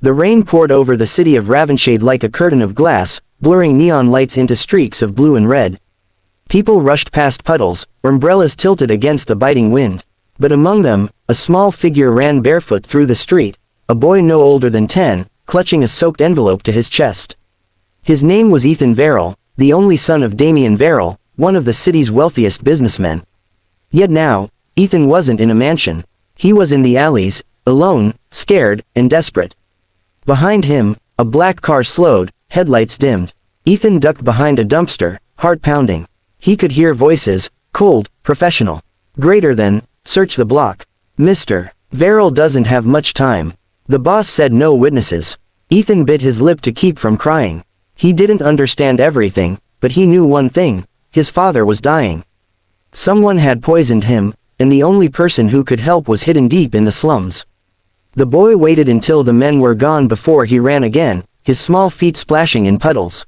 The rain poured over the city of Ravenshade like a curtain of glass, blurring neon lights into streaks of blue and red. People rushed past puddles, umbrellas tilted against the biting wind. But among them, a small figure ran barefoot through the street, a boy no older than 10, clutching a soaked envelope to his chest. His name was Ethan Verrill, the only son of Damien Verrill, one of the city's wealthiest businessmen. Yet now, Ethan wasn't in a mansion. He was in the alleys, alone, scared, and desperate. Behind him, a black car slowed, headlights dimmed. Ethan ducked behind a dumpster, heart pounding. He could hear voices, cold, professional. Greater than, search the block. Mr. Verrill doesn't have much time. The boss said no witnesses. Ethan bit his lip to keep from crying. He didn't understand everything, but he knew one thing: his father was dying. Someone had poisoned him, and the only person who could help was hidden deep in the slums. The boy waited until the men were gone before he ran again, his small feet splashing in puddles.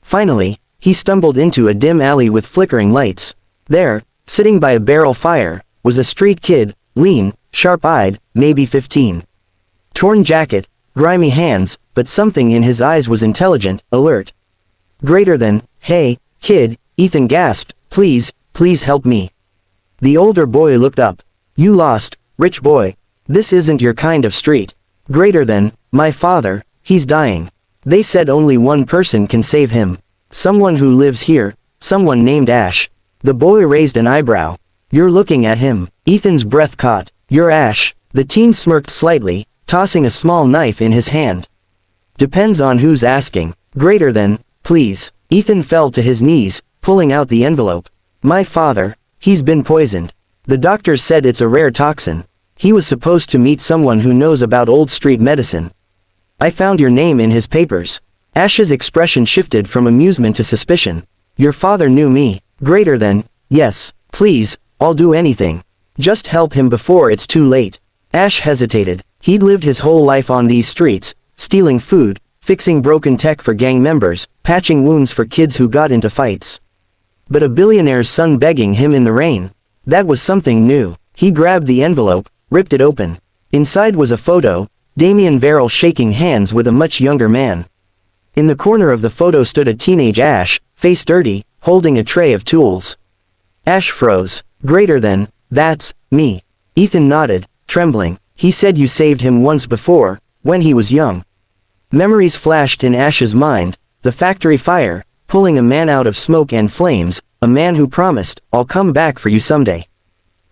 Finally, he stumbled into a dim alley with flickering lights. There, sitting by a barrel fire, was a street kid, lean, sharp-eyed, maybe 15. Torn jacket, grimy hands, but something in his eyes was intelligent, alert. Greater than, hey, kid, Ethan gasped, please help me. The older boy looked up. You lost, rich boy. This isn't your kind of street. Greater than, my father, he's dying. They said only one person can save him. Someone who lives here, someone named Ash. The boy raised an eyebrow. You're looking at him. Ethan's breath caught. You're Ash. The teen smirked slightly, tossing a small knife in his hand. Depends on who's asking. Greater than, please. Ethan fell to his knees, pulling out the envelope. My father, he's been poisoned. The doctors said it's a rare toxin. He was supposed to meet someone who knows about old street medicine. I found your name in his papers. Ash's expression shifted from amusement to suspicion. Your father knew me. Greater than, yes, please, I'll do anything. Just help him before it's too late. Ash hesitated. He'd lived his whole life on these streets, stealing food, fixing broken tech for gang members, patching wounds for kids who got into fights. But a billionaire's son begging him in the rain, that was something new. He grabbed the envelope, ripped it open. Inside was a photo, Damien Verrill shaking hands with a much younger man. In the corner of the photo stood a teenage Ash, face dirty, holding a tray of tools. Ash froze. Greater than, that's me. Ethan nodded, trembling. He said you saved him once before, when he was young. Memories flashed in Ash's mind, the factory fire, pulling a man out of smoke and flames, a man who promised, I'll come back for you someday.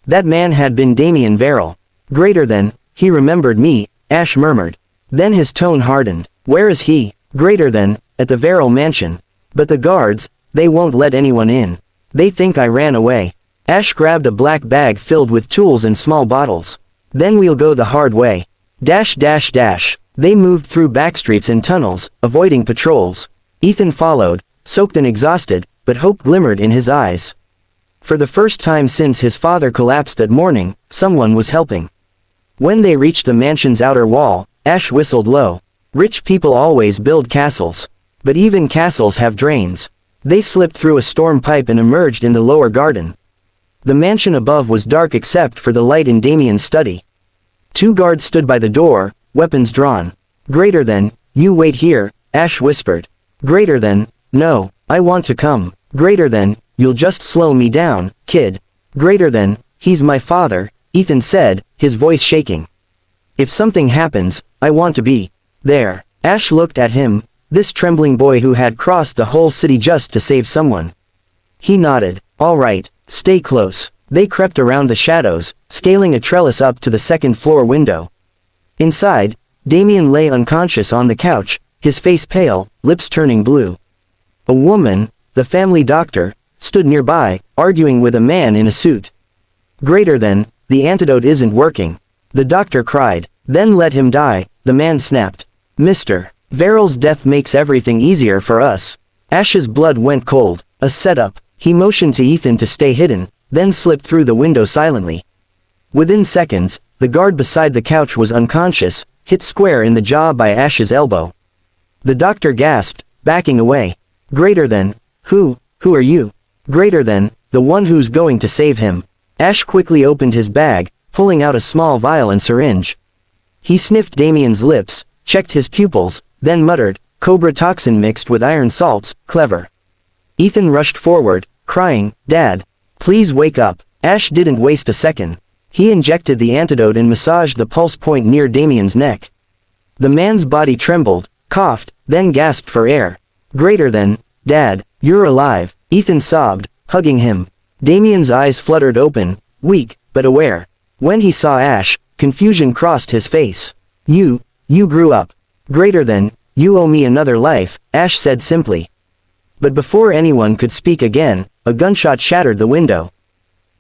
That man had been Damien Verrill. Greater than, he remembered me, Ash murmured. Then his tone hardened. Where is he? Greater than, at the Verrill mansion. But the guards, they won't let anyone in. They think I ran away. Ash grabbed a black bag filled with tools and small bottles. Then we'll go the hard way. Dash dash dash. They moved through backstreets and tunnels, avoiding patrols. Ethan followed, soaked and exhausted, but hope glimmered in his eyes. For the first time since his father collapsed that morning, someone was helping. When they reached the mansion's outer wall, Ash whistled low. Rich people always build castles. But even castles have drains. They slipped through a storm pipe and emerged in the lower garden. The mansion above was dark except for the light in Damien's study. 2 guards stood by the door, weapons drawn. Greater than, you wait here, Ash whispered. Greater than, no, I want to come. Greater than, you'll just slow me down, kid. Greater than, he's my father, Ethan said, his voice shaking. If something happens, I want to be there. Ash looked at him, this trembling boy who had crossed the whole city just to save someone. He nodded. All right, stay close. They crept around the shadows, scaling a trellis up to the second-floor window. Inside, Damien lay unconscious on the couch, his face pale, lips turning blue. A woman, the family doctor, stood nearby, arguing with a man in a suit. Greater than, the antidote isn't working. The doctor cried. Then let him die, the man snapped. Mr. Verrill's death makes everything easier for us. Ash's blood went cold. A setup. He motioned to Ethan to stay hidden, then slipped through the window silently. Within seconds, the guard beside the couch was unconscious, hit square in the jaw by Ash's elbow. The doctor gasped, backing away. Greater than, who are you? Greater than, the one who's going to save him. Ash quickly opened his bag, pulling out a small vial and syringe. He sniffed Damien's lips, checked his pupils, then muttered, "Cobra toxin mixed with iron salts, clever." Ethan rushed forward, crying, "Dad, please wake up." Ash didn't waste a second. He injected the antidote and massaged the pulse point near Damien's neck. The man's body trembled, coughed, then gasped for air. "Greater than, Dad, you're alive," Ethan sobbed, hugging him. Damien's eyes fluttered open, weak, but aware. When he saw Ash, confusion crossed his face. You grew up. "Greater than, you owe me another life," Ash said simply. But before anyone could speak again, a gunshot shattered the window.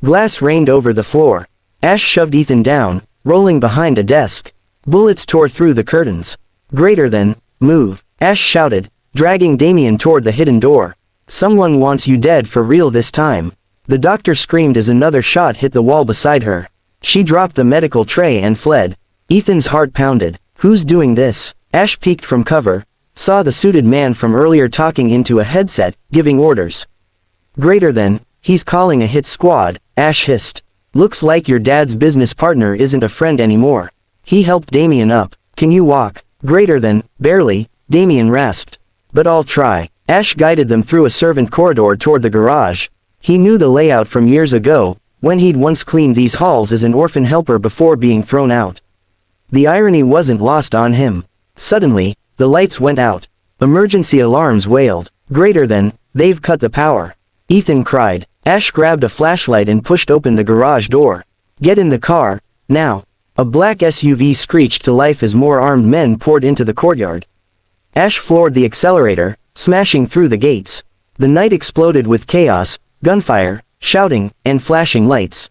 Glass rained over the floor. Ash shoved Ethan down, rolling behind a desk. Bullets tore through the curtains. "Greater than, move," Ash shouted, dragging Damien toward the hidden door. "Someone wants you dead for real this time." The doctor screamed as another shot hit the wall beside her. She dropped the medical tray and fled. Ethan's heart pounded. "Who's doing this?" Ash peeked from cover, saw the suited man from earlier talking into a headset, giving orders. "Greater than, he's calling a hit squad," Ash hissed. "Looks like your dad's business partner isn't a friend anymore." He helped Damien up. "Can you walk?" "Greater than, barely," Damien rasped. "But I'll try." Ash guided them through a servant corridor toward the garage. He knew the layout from years ago, when he'd once cleaned these halls as an orphan helper before being thrown out. The irony wasn't lost on him. Suddenly, the lights went out. Emergency alarms wailed. "Greater than, they've cut the power." Ethan cried. Ash grabbed a flashlight and pushed open the garage door. "Get in the car, now." A black SUV screeched to life as more armed men poured into the courtyard. Ash floored the accelerator, smashing through the gates. The night exploded with chaos, gunfire, shouting, and flashing lights.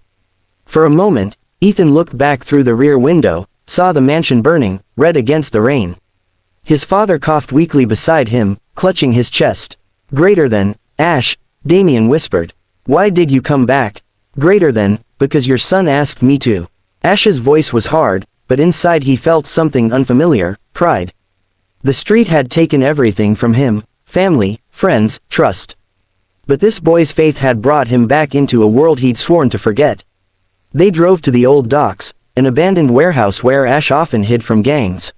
For a moment, Ethan looked back through the rear window, saw the mansion burning, red against the rain. His father coughed weakly beside him, clutching his chest. "Greater than, Ash," Damien whispered. "Why did you come back?" "Greater than, because your son asked me to." Ash's voice was hard, but inside he felt something unfamiliar, pride. The street had taken everything from him, family, friends, trust. But this boy's faith had brought him back into a world he'd sworn to forget. They drove to the old docks, an abandoned warehouse where Ash often hid from gangs.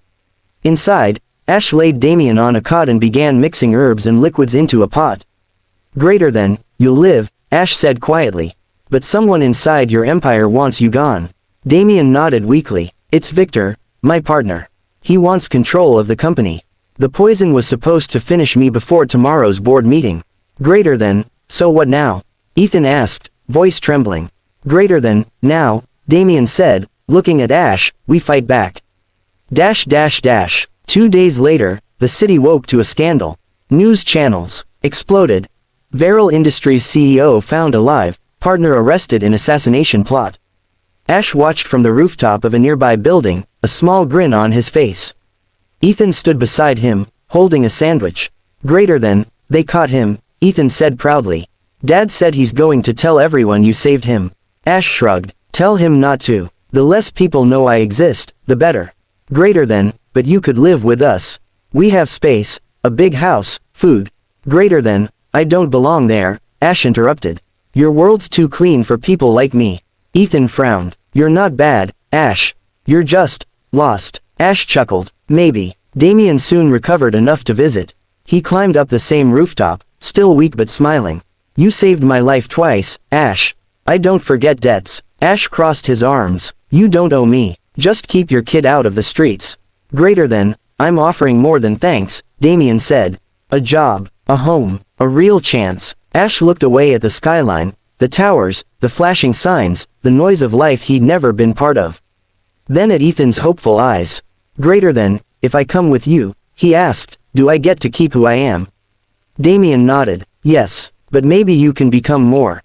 Inside, Ash laid Damien on a cot and began mixing herbs and liquids into a pot. "Greater than, you'll live," Ash said quietly. "But someone inside your empire wants you gone." Damien nodded weakly. "It's Victor, my partner. He wants control of the company. The poison was supposed to finish me before tomorrow's board meeting." "Greater than, so what now?" Ethan asked, voice trembling. "Greater than, now," Damien said, looking at Ash, "we fight back." 2 days later, the city woke to a scandal. News channels exploded. Veryl Industries CEO found alive, partner arrested in assassination plot. Ash watched from the rooftop of a nearby building, a small grin on his face. Ethan stood beside him, holding a sandwich. "Greater than, they caught him," Ethan said proudly. "Dad said he's going to tell everyone you saved him." Ash shrugged. "Tell him not to. The less people know I exist, the better." "Greater than, but you could live with us. We have space, a big house, food." "Greater than, I don't belong there," Ash interrupted. "Your world's too clean for people like me." Ethan frowned. "You're not bad, Ash. You're just lost." Ash chuckled. "Maybe." Damien soon recovered enough to visit. He climbed up the same rooftop, still weak but smiling. "You saved my life twice, Ash. I don't forget debts." Ash crossed his arms. "You don't owe me. Just keep your kid out of the streets." "Greater than, I'm offering more than thanks," Damien said. "A job, a home, a real chance." Ash looked away at the skyline, the towers, the flashing signs, the noise of life he'd never been part of. Then at Ethan's hopeful eyes. "Greater than, if I come with you," he asked, "do I get to keep who I am?" Damien nodded. "Yes, but maybe you can become more."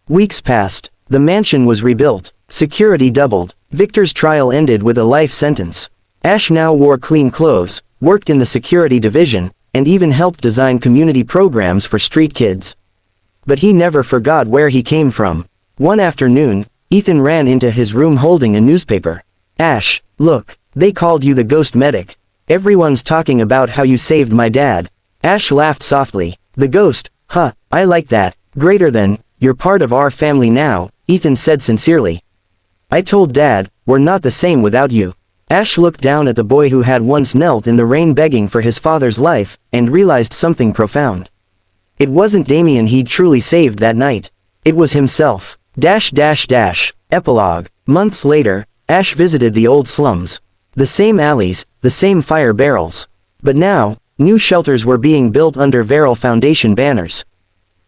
Weeks passed. The mansion was rebuilt. Security doubled. Victor's trial ended with a life sentence. Ash now wore clean clothes, worked in the security division, and even helped design community programs for street kids. But he never forgot where he came from. One afternoon, Ethan ran into his room holding a newspaper. "Ash, look, they called you the ghost medic. Everyone's talking about how you saved my dad." Ash laughed softly. "The ghost, huh, I like that. Greater than, you're part of our family now," Ethan said sincerely. "I told Dad, we're not the same without you." Ash looked down at the boy who had once knelt in the rain begging for his father's life, and realized something profound. It wasn't Damien he'd truly saved that night. It was himself. Epilogue. Months later, Ash visited the old slums. The same alleys, the same fire barrels. But now, new shelters were being built under Veral Foundation banners.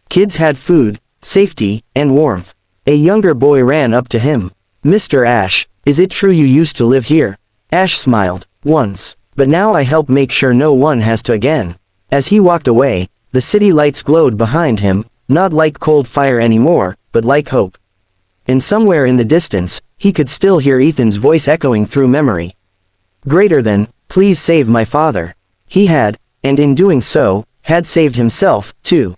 Kids had food, safety, and warmth. A younger boy ran up to him. "Mr. Ash, is it true you used to live here?" Ash smiled. "Once. But now I help make sure no one has to again." As he walked away, the city lights glowed behind him, not like cold fire anymore, but like hope. And somewhere in the distance, he could still hear Ethan's voice echoing through memory. Greater than, "Please save my father." He had, and in doing so, had saved himself, too.